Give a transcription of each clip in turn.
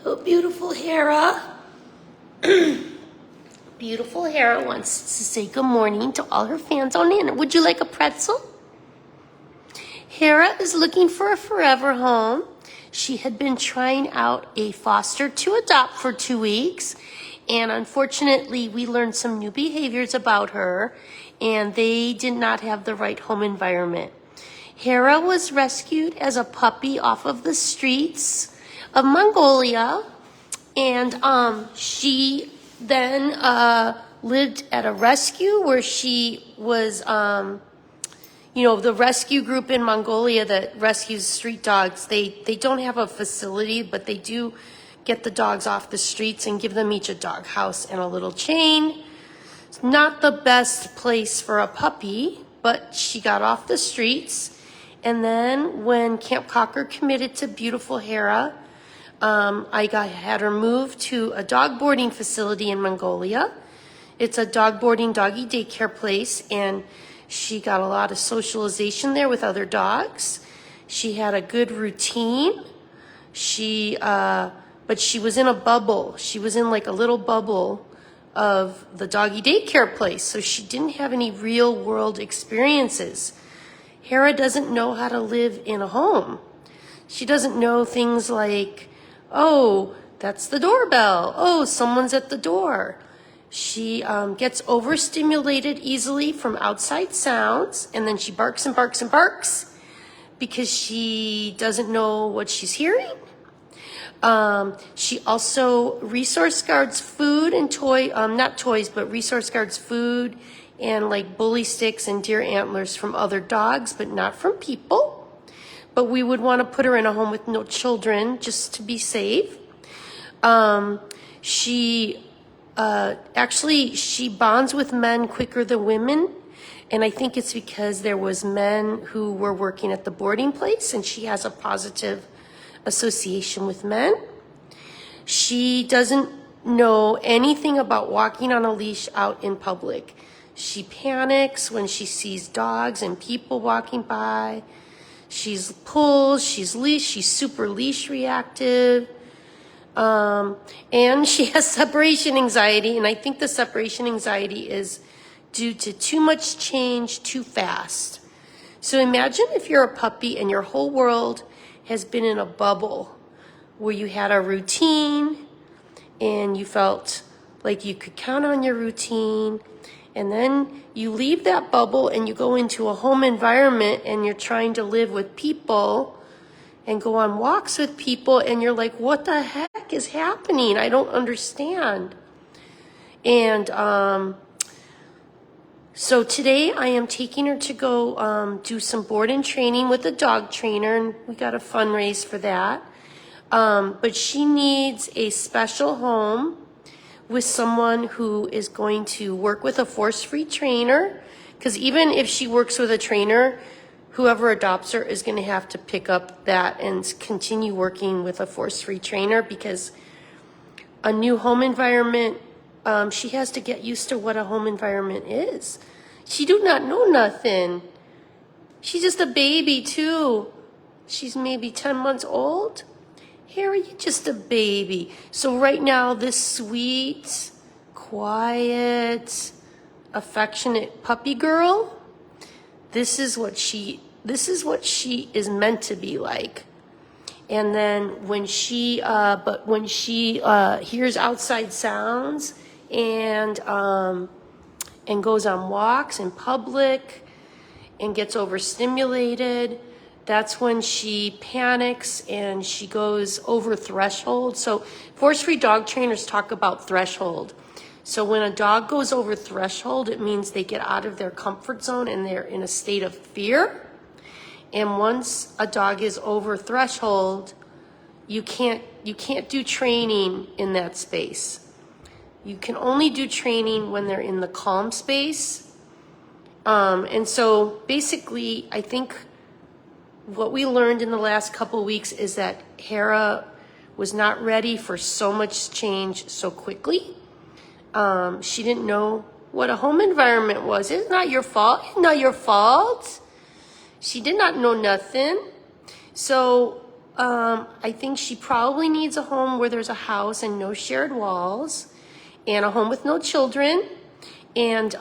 Oh, beautiful Hera. Beautiful Hera wants to say good morning to all her fans on in. Would you like a pretzel? Hera is looking for a forever home. She had been trying out a foster to adopt for 2 weeks, and unfortunately we learned some new behaviors about her, and they did not have the right home environment. Hera was rescued as a puppy off of the streets of Mongolia, and she then lived at a rescue where she was, the rescue group in Mongolia that rescues street dogs, they don't have a facility, but they do get the dogs off the streets and give them each a dog house and a little chain. It's not the best place for a puppy, but she got off the streets. And then when Camp Cocker committed to beautiful Hera, had her moved to a dog boarding facility in Mongolia. It's a dog boarding doggy daycare place, and she got a lot of socialization there with other dogs. She had a good routine. But she was in a bubble. She was in like a little bubble of the doggy daycare place, so she didn't have any real world experiences. Hera doesn't know how to live in a home. She doesn't know things like, oh, that's the doorbell. Oh, someone's at the door. She gets overstimulated easily from outside sounds, and then she barks and barks and barks because she doesn't know what she's hearing. She also resource guards food and not toys, but resource guards food and like bully sticks and deer antlers from other dogs, but not from people. But we would want to put her in a home with no children just to be safe. She bonds with men quicker than women. And I think it's because there was men who were working at the boarding place, and she has a positive association with men. She doesn't know anything about walking on a leash out in public. She panics when she sees dogs and people walking by. She's pulled, she's leash, she's super leash reactive. And she has separation anxiety, and I think the separation anxiety is due to too much change too fast. So imagine if you're a puppy and your whole world has been in a bubble where you had a routine and you felt like you could count on your routine, and then you leave that bubble and you go into a home environment and you're trying to live with people and go on walks with people, and you're like, what the heck is happening? I don't understand. And so today I am taking her to go do some board and training with a dog trainer, and we got a fundraise for that. But she needs a special home with someone who is going to work with a force-free trainer, because even if she works with a trainer, whoever adopts her is going to have to pick up that and continue working with a force-free trainer, because a new home environment, she has to get used to what a home environment is. She do not know nothing. She's just a baby too. She's maybe 10 months old. Hera, you're just a baby. So right now, this sweet, quiet, affectionate puppy girl, this is what she is meant to be like. And then when she hears outside sounds and goes on walks in public and gets overstimulated, that's when she panics and she goes over threshold. So force-free dog trainers talk about threshold. So when a dog goes over threshold, it means they get out of their comfort zone and they're in a state of fear. And once a dog is over threshold, you can't do training in that space. You can only do training when they're in the calm space. And so basically, I think what we learned in the last couple of weeks is that Hera was not ready for so much change so quickly. She didn't know what a home environment was. It's not your fault. It's not your fault. She did not know nothing. So I think she probably needs a home where there's a house and no shared walls, and a home with no children. And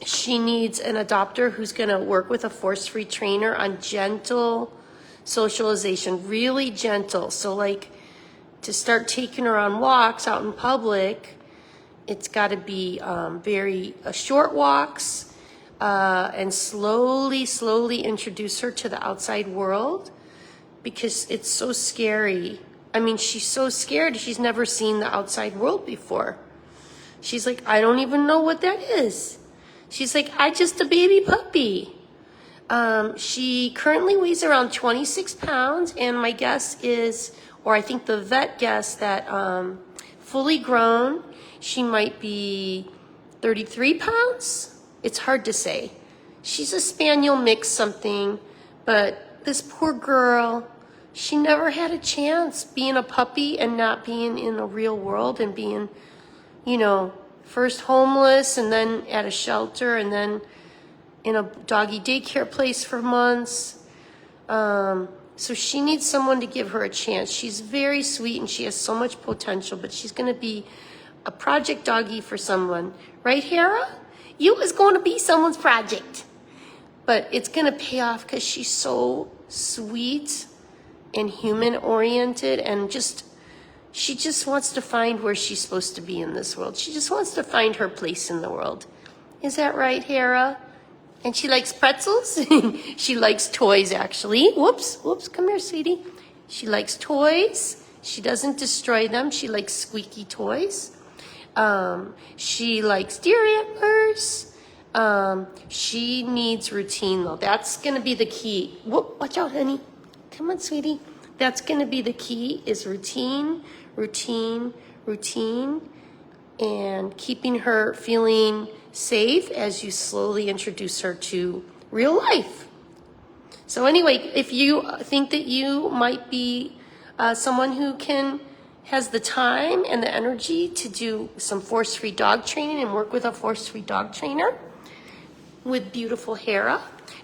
she needs an adopter who's going to work with a force-free trainer on gentle socialization, really gentle. So like to start taking her on walks out in public, it's got to be very short walks, and slowly introduce her to the outside world, because it's so scary. I mean, she's so scared. She's never seen the outside world before. She's like, I don't even know what that is. She's like, I just a baby puppy. She currently weighs around 26 pounds, and my guess is, or I think the vet guessed that fully grown, she might be 33 pounds. It's hard to say. She's a spaniel mix something, but this poor girl, she never had a chance being a puppy and not being in the real world and being, you know, first homeless and then at a shelter and then in a doggy daycare place for months. So she needs someone to give her a chance. She's very sweet and she has so much potential, but she's going to be a project doggy for someone. Right, Hera? You was going to be someone's project. But it's going to pay off because she's so sweet and human-oriented, and she just wants to find where she's supposed to be in this world. She just wants to find her place in the world. Is that right, Hera? And she likes pretzels. She likes toys, actually. Whoops, come here, sweetie. She likes toys. She doesn't destroy them. She likes squeaky toys. She likes deer antlers. She needs routine, though. That's going to be the key. Whoop, watch out, honey. Come on, sweetie. That's going to be the key, is routine, and keeping her feeling safe as you slowly introduce her to real life. So anyway, if you think that you might be someone who has the time and the energy to do some force-free dog training and work with a force-free dog trainer with beautiful Hera,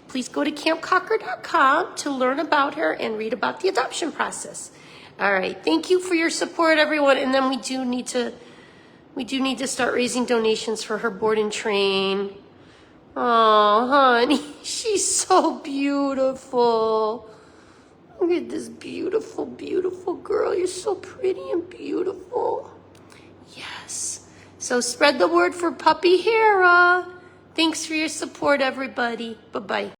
please go to campcocker.com to learn about her and read about the adoption process. All right, thank you for your support, everyone. And then we do need to start raising donations for her board and train. Oh, honey, she's so beautiful. Look at this beautiful, beautiful girl. You're so pretty and beautiful. Yes. So spread the word for puppy Hera. Thanks for your support, everybody. Bye-bye.